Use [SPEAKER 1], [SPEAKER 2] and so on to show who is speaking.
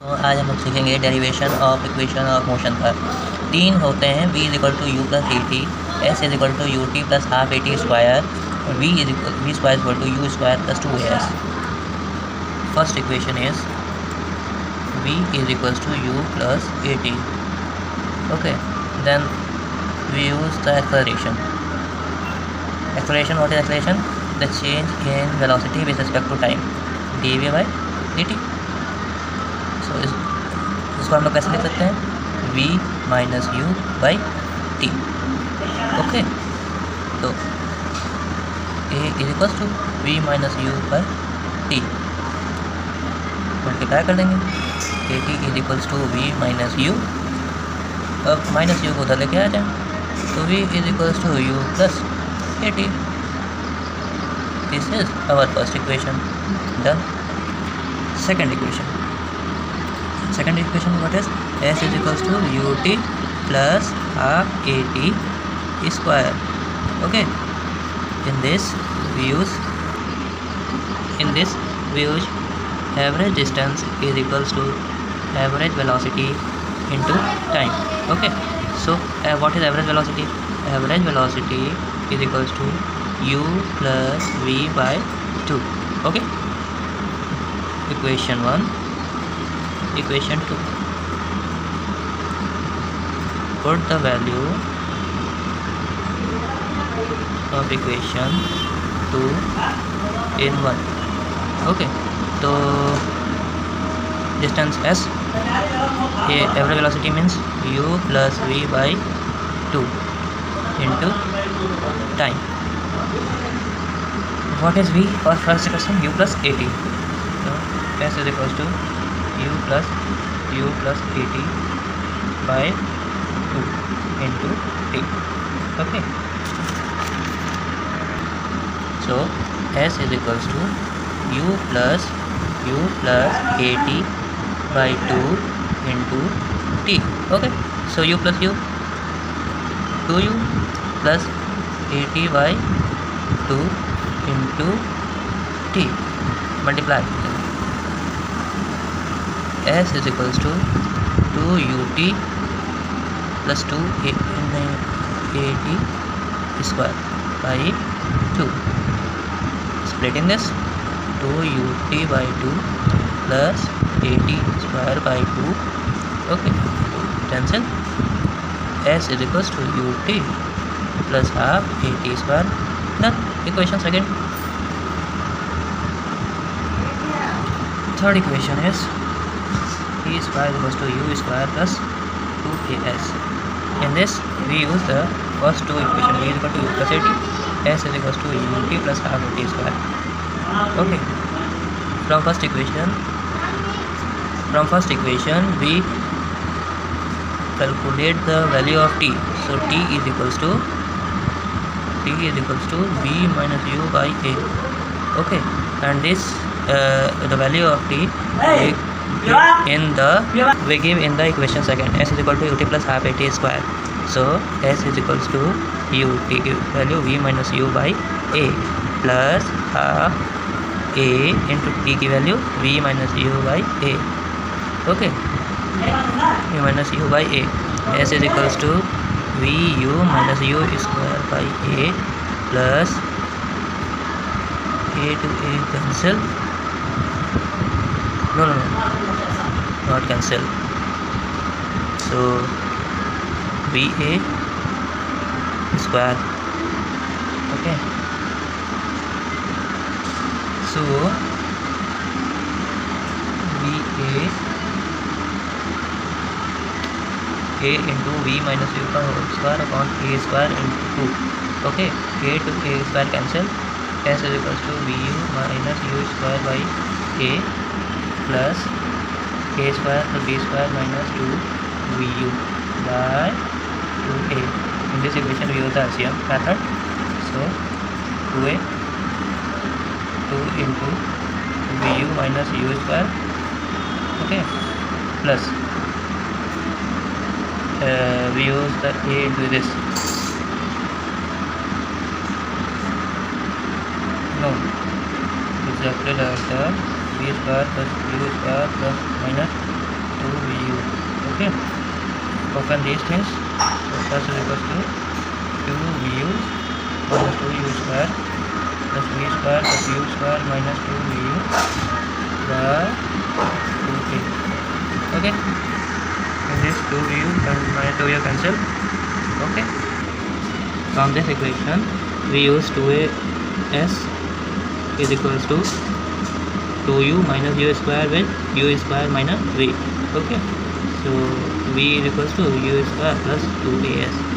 [SPEAKER 1] तो आज हम लोग सीखेंगे derivation of equation of motion पर। तीन होते हैं, v is equal to u plus a t, s is equal to u t plus half a t square, v square is equal to u square plus 2as। First equation is v is equal to u plus a t. Okay, then we use the acceleration. Acceleration, what is acceleration? The change in velocity with respect to time, dv by dt. So इसको हम लोग कैसे लिख सकते हैं? v minus u by t. Okay, तो a is equal to v minus u by t. Multiply कर देंगे. A t is equals to v minus u. अब माइनस यू को उधर लेके आ जाए तो v is equals to u plus a t. This is our first equation. Done. Second equation. Second equation what is? S is equals to ut plus half at square. Okay, in this we use average distance is equals to average velocity into time. Okay, so what is average velocity? Average velocity is equals to u plus v by 2. Okay, equation 1. Equation 2. Put the value of equation 2 in 1. Okay, so distance s, average velocity means u plus v by 2 into time. What is v for first equation? U plus at. So s is equals to u plus at by 2 into t. Okay, so s is equals to u plus at by 2 into t. Okay, so u plus u, 2u plus at by 2 into t. Multiply. S is equals to 2ut plus 2at square by 2. Splitting this, 2ut by 2 plus at square by 2. Okay, cancel. S is equals to ut plus half at square. Done. Equation second. Third equation is e square equals to u square plus 2as. In this we use the first two equation. V is equal to u plus at, s is equals to ut plus half at square. Okay, from first equation we calculate the value of t. So t is equals to v minus u by a. Okay, and this the value of t we give in the equation second. S is equal to ut plus half at square. So s is equals to ut value v minus u by a plus half a into t की value v minus u by a. Okay, v minus u by a. S is equals to v u minus u square by a plus a to a cancel. No, not cancel. So va square. Okay, so va a into v minus u का whole square upon a square into 2. Okay, a to a square cancel. S is equals to vu minus u square by a plus a square plus b square minus 2 vu by 2a. In this equation we use the LCM method. So 2a 2 into vu minus u square. Okay, plus we use the a into this. No, exactly like that. b square plus u square plus minus Okay, open these things. So first is equals to 2vu minus 2u square plus v square plus u square minus 2vu by 2a. Okay, in this 2u and minus 2u cancel. Okay, from this equation we use 2as is equals to 2u minus u square with u square minus v. Okay, so v is equals to u square plus 2as.